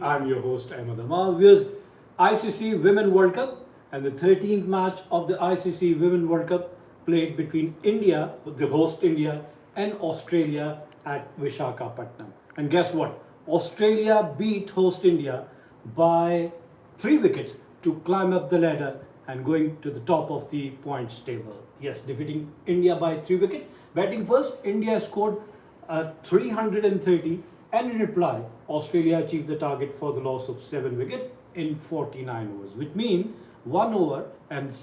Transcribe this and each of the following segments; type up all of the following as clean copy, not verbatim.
I'm your host Ahmed Amal. Viewers, ICC Women World Cup and the 13th match of the ICC Women World Cup played between India, the host India, and Australia at Vishakhapatnam. And guess what? Australia beat host India by 3 wickets to climb up the ladder and going to the top of the points table. Yes, defeating India by 3 wickets. Batting first, India scored 330, and in reply, Australia achieved the target for the loss of 7 wickets in 49 overs, which means 1 over and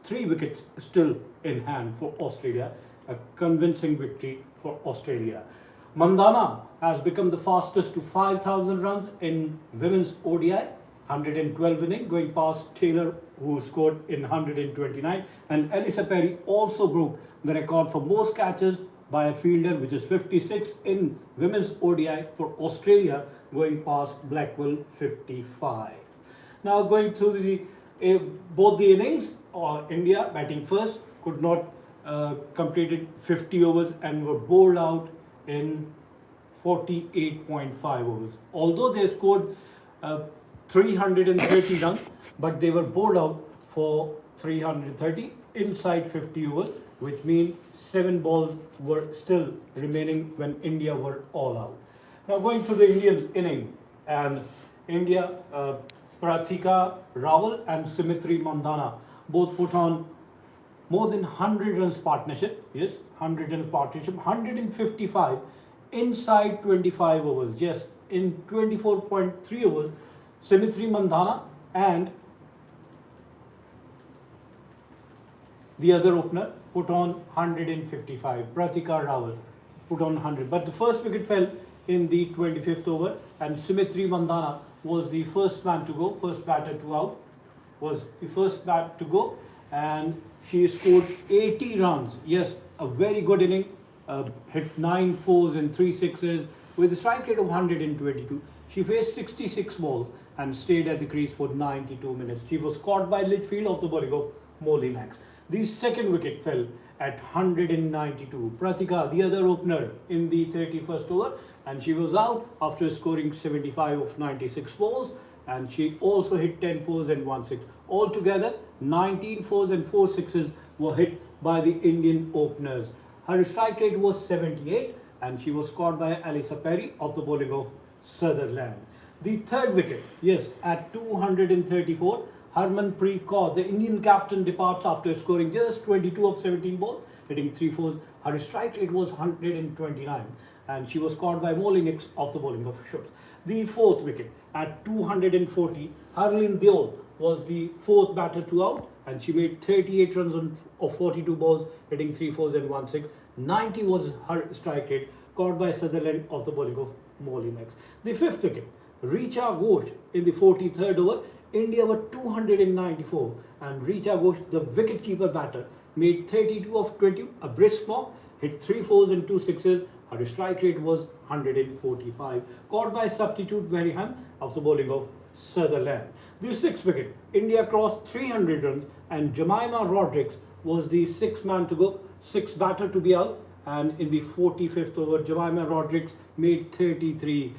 3 wickets still in hand for Australia. A convincing victory for Australia. Mandana has become the fastest to 5,000 runs in women's ODI, 112 inning, going past Taylor, who scored in 129. And Alyssa Perry also broke the record for most catches by a fielder, which is 56 in women's ODI for Australia, going past Blackwell, 55. Now going through both the innings, India batting first could not completed 50 overs and were bowled out in 48.5 overs. Although they scored 330 runs, but they were bowled out for 330 inside 50 overs, which means 7 balls were still remaining when India were all out. Now going to the Indian inning, and India, Prathika Rawal and Simitri Mandana both put on more than 100 runs partnership. Yes, 100 runs partnership, 155 inside 25 overs. Yes, in 24.3 overs, Simitri Mandana and the other opener put on 155. Pratika Rawal put on 100. But the first wicket fell in the 25th over, and Simitri Mandana was the first man to go, first batter to out, was the first bat to go, and she scored 80 runs. Yes, a very good inning. Hit 9 fours and 3 sixes with a strike rate of 122. She faced 66 balls and stayed at the crease for 92 minutes. She was caught by Litchfield off the bowling of Molinax. The second wicket fell at 192. Pratika, the other opener, in the 31st over, and she was out after scoring 75 of 96 balls, and she also hit 10 fours and 1 6. Altogether, 19 fours and 4 sixes were hit by the Indian openers. Her strike rate was 78, and she was caught by Alyssa Perry of the bowling of Sutherland. The third wicket, yes, at 234, Harmanpreet Kaur, the Indian captain, departs after scoring just 22 of 17 balls, hitting 3 fours. Her strike rate was 129, and she was caught by Molinix of the bowling of Schultz. The fourth wicket at 240, Harleen Deol was the fourth batter to out, and she made 38 runs of 42 balls, hitting 3 fours and 1 6. 90 was her strike rate, caught by Sutherland of the bowling of Molinax. The fifth wicket, Richa Ghosh in the 43rd over. India were 294, and Richa Ghosh, the wicket-keeper batter, made 32 of 20, a brisk mark, hit 3 fours and 2 sixes. Her strike rate was 145, caught by substitute Wareham of the bowling of Sutherland. The sixth wicket, India crossed 300 runs, and Jemima Rodrigues was the sixth man to go, sixth batter to be out, and in the 45th over, Jemima Rodrigues made 33.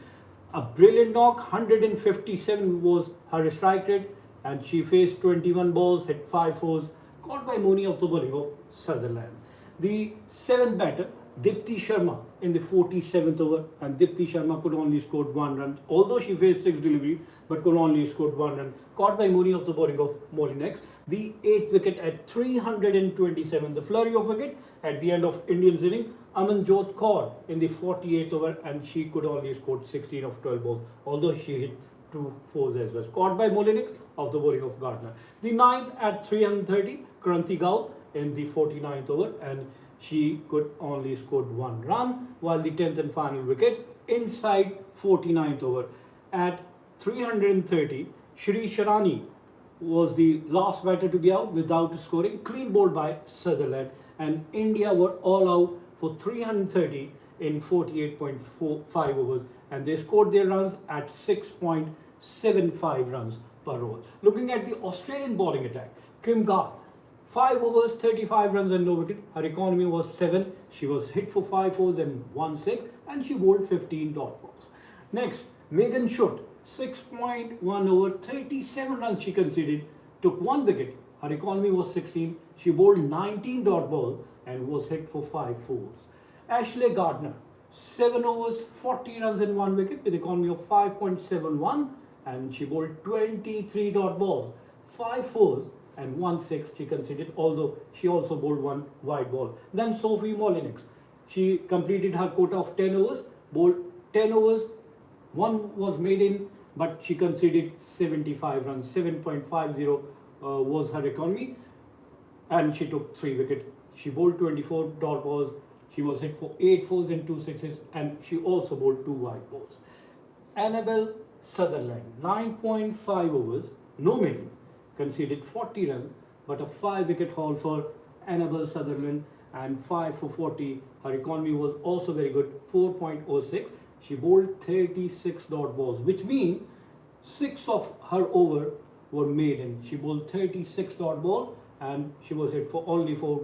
A brilliant knock, 157 was her strike rate, and she faced 21 balls, hit 5 fours, caught by Mooney of the bowling of Sutherland. The seventh batter, Dipti Sharma, in the 47th over, and Dipti Sharma could only score 1 run, although she faced 6 deliveries, but could only score 1 run, caught by Mooney of the bowling of Molinax. The 8th wicket at 327, the flurry of wicket at the end of Indians inning, Amanjot Kaur in the 48th over, and she could only score 16 of 12 balls, although she hit 2 fours as well, caught by Molinix of the bowling of Gardner. The 9th at 330, Kranti Gaul in the 49th over, and she could only score 1 run, while the 10th and final wicket inside 49th over at 330, Shri Sharani was the last batter to be out without scoring, clean bowled by Sutherland, and India were all out for 330 in 48.45 overs, and they scored their runs at 6.75 runs per over. Looking at the Australian bowling attack, Kim Garth, 5 overs, 35 runs and no wicket. Her economy was 7. She was hit for 5 fours and 1 6, and she bowled 15 dot balls. Next, Megan Schutt, 6.1 over 37 runs she conceded, took 1 wicket. Her economy was 16. She bowled 19 dot ball and was hit for 5 fours. Ashley Gardner, 7 overs, 40 runs and 1 wicket with economy of 5.71, and she bowled 23 dot balls, 5 fours and 1 6 she conceded, although she also bowled 1 wide ball. Then Sophie Molyneux, she completed her quota of 10 overs, bowled 10 overs, 1 was made in, but she conceded 75 runs, 7.50 was her economy, and she took 3 wickets. She bowled 24 dot balls, she was hit for 8 fours and 2 sixes, and she also bowled 2 wide balls. Annabel Sutherland, 9.5 overs, no middle, conceded 40 runs, but a 5 wicket haul for Annabel Sutherland and 5 for 40. Her economy was also very good, 4.06. She bowled 36 dot balls, which means 6 of her over were maiden. She bowled 36 dot ball and she was hit for only 4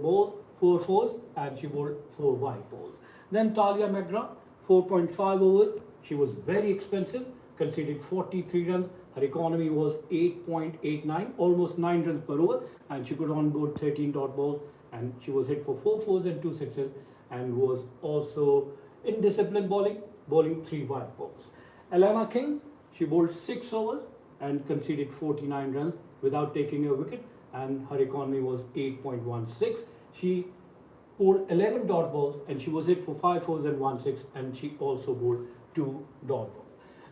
fours, and she bowled 4 wide balls. Then Talia McGrath, 4.5 overs. She was very expensive, conceded 43 runs. Her economy was 8.89, almost 9 runs per over, and she could onboard 13 dot balls, and she was hit for 4 fours and 2 sixes, and was also in disciplined bowling 3 wide balls. Alana King, she bowled 6 overs and conceded 49 runs without taking a wicket, and her economy was 8.16. She bowled 11 dot balls and she was hit for 5 fours and 1 6, and she also bowled 2 dot balls.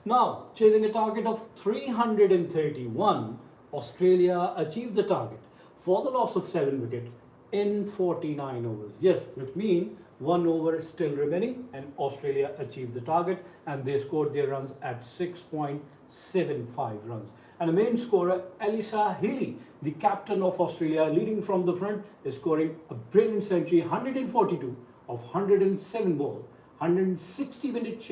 Now, chasing a target of 331, Australia achieved the target for the loss of 7 wickets in 49 overs. Yes, which means 1 over is still remaining, and Australia achieved the target, and they scored their runs at 6.75 runs. And the main scorer, Alyssa Healy, the captain of Australia, leading from the front, is scoring a brilliant century, 142 of 107 balls, 160 minutes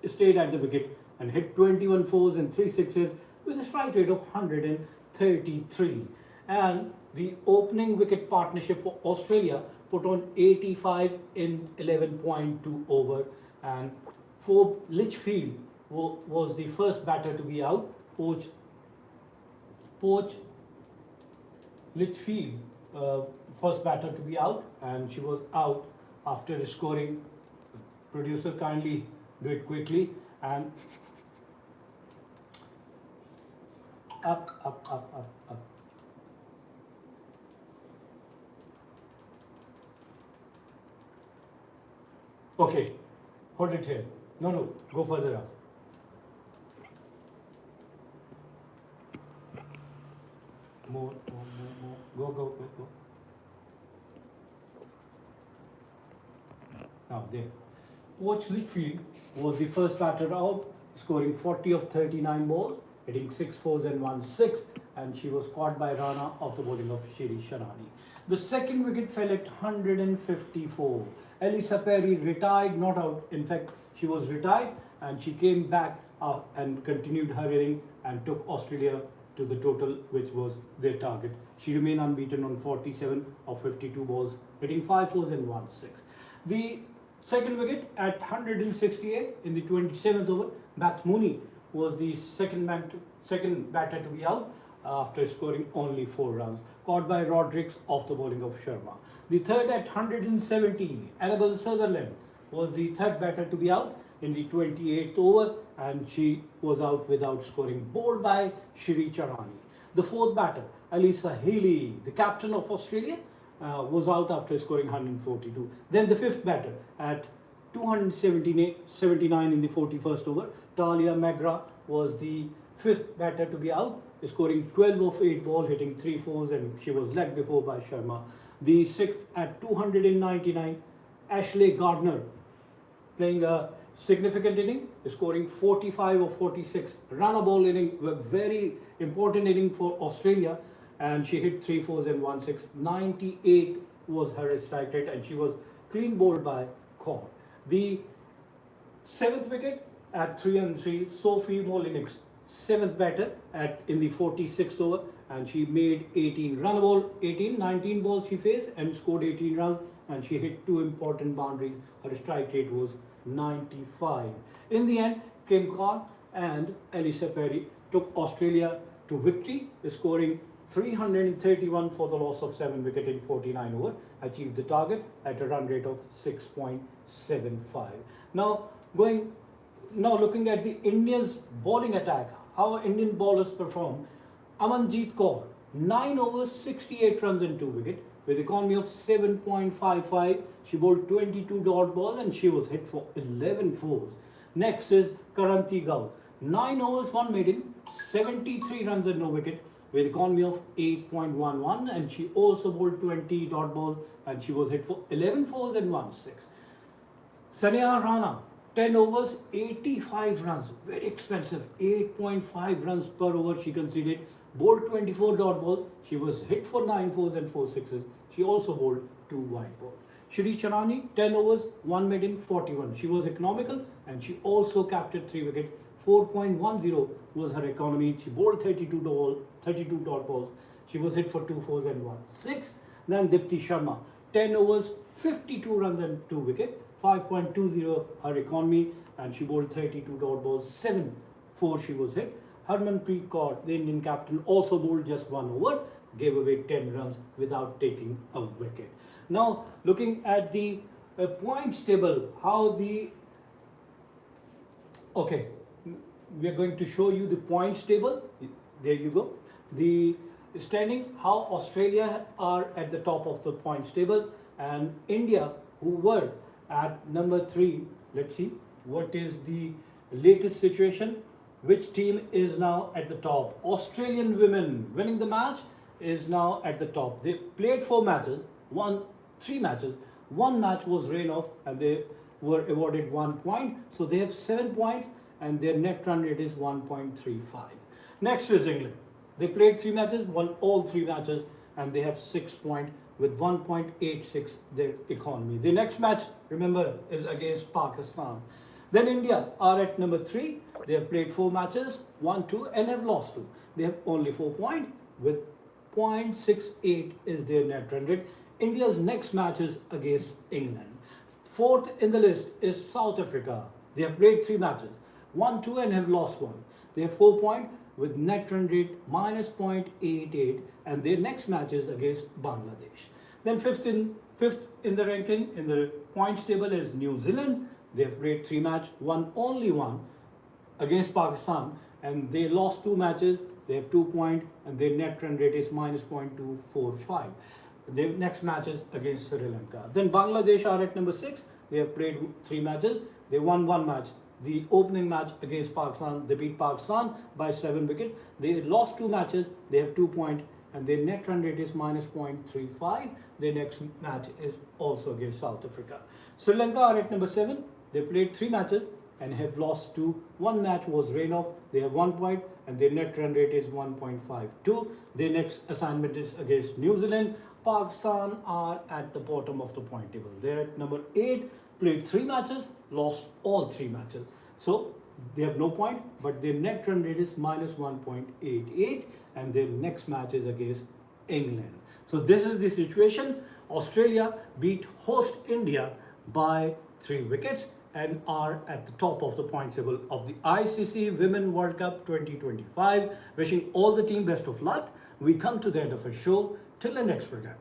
stayed at the wicket, and hit 21 fours and 3 sixes with a strike rate of 133. And the opening wicket partnership for Australia put on 85 in 11.2 over, and Forbes Litchfield was the first batter to be out. Poach Litchfield, first batter to be out, and she was out after scoring. Producer, kindly do it quickly. And up. Okay, hold it here. No, go further up. More. Go. Now there. Poach Litchfield was the first batter out, scoring 40 of 39 balls, hitting 6 fours and 1 6, and she was caught by Rana off the bowling of Shiri Sharani. The second wicket fell at 154. Elisa Perry retired, not out. In fact, she was retired, and she came back up and continued her inning and took Australia to the total, which was their target. She remained unbeaten on 47 of 52 balls, hitting 5 fours and 1 6. The second wicket at 168 in the 27th over, Beth Mooney was the second batter to be out after scoring only 4 runs, caught by Rodrigues off the bowling of Sharma. The third at 170, Annabel Sutherland was the third batter to be out in the 28th over, and she was out without scoring, bowled by Shiri Charani. The fourth batter, Alyssa Healy, the captain of Australia, was out after scoring 142. Then the fifth batter at 279 in the 41st over, Talia McGrath was the fifth batter to be out, scoring 12 of 8 ball, hitting 3 fours, and she was led before by Sharma. The sixth at 299, Ashley Gardner playing a significant inning, scoring 45 of 46, run a ball inning, a very important inning for Australia, and she hit 3 fours and 1 6. 98 was her strike rate, and she was clean bowled by Kaur. The seventh wicket at 303, Sophie Molyneux, seventh batter in the 46th over, and she made 18 run a ball, 19 balls she faced and scored 18 runs, and she hit 2 important boundaries. Her strike rate was 95. In the end, Kim Kaur and Elisa Perry took Australia to victory, scoring 331 for the loss of 7 wicket in 49 over, achieved the target at a run rate of 6.75. Now looking at the India's bowling attack, how Indian bowlers perform. Amanjeet Kaur, 9 overs, 68 runs and 2 wicket with economy of 7.55. She bowled 22 dot balls and she was hit for 11 fours. Next is Karanti Gaur, 9 overs, 1 maiden, 73 runs and no wicket with economy of 8.11, and she also bowled 20 dot balls and she was hit for 11 fours and 1 6. Sania Rana, 10 overs, 85 runs, very expensive, 8.5 runs per over she conceded, bowled 24 dot balls, she was hit for 9 fours and 4 sixes, she also bowled 2 wide balls. Shri Charani, 10 overs, 1 maiden, 41. She was economical and she also captured 3 wickets. 4.10 was her economy. She bowled 32 dot balls. She was hit for 2 fours and 1 6. Then Dipti Sharma, 10 overs, 52 runs and 2 wickets. 5.20 her economy and she bowled 32 dot balls. 7 4 she was hit. Harmanpreet Kaur, the Indian captain, also bowled just 1 over, gave away 10 runs without taking a wicket. Now looking at the points table, we are going to show you the points table. There you go. The standing, how Australia are at the top of the points table and India, who were at number 3. Let's see what is the latest situation. Which team is now at the top? Australian women winning the match is now at the top. They played 4 matches, won 3 matches. 1 match was rain off and they were awarded 1 point. So they have 7 points and their net run rate is 1.35. Next is England. They played 3 matches, won all 3 matches and they have 6 points with 1.86 their economy. The next match, remember, is against Pakistan. Then India are at number 3. They have played 4 matches, won 2 and have lost 2. They have only 4 points with 0.68 is their net run rate. India's next match is against England. 4th in the list is South Africa. They have played 3 matches, won 2 and have lost 1. They have 4 points with net run rate minus 0.88 and their next match is against Bangladesh. Then fifth in the ranking in the points table is New Zealand. They have played 3 matches, won only 1 against Pakistan and they lost 2 matches. They have 2 points and their net run rate is minus 0.245. Their next match is against Sri Lanka. Then Bangladesh are at number 6. They have played 3 matches. They won 1 match. The opening match against Pakistan, they beat Pakistan by 7 wickets. They lost 2 matches. They have 2 points and their net run rate is minus 0.35. Their next match is also against South Africa. Sri Lanka are at number 7. They played 3 matches and have lost 2. 1 match was rain off. They have 1 point and their net run rate is 1.52. Their next assignment is against New Zealand. Pakistan are at the bottom of the point table. They're at number 8, played 3 matches, lost all 3 matches. So they have no point, but their net run rate is minus 1.88 and their next match is against England. So this is the situation. Australia beat host India by 3 wickets and are at the top of the point table of the ICC Women World Cup 2025. Wishing all the team best of luck. We come to the end of our show. Till the next program.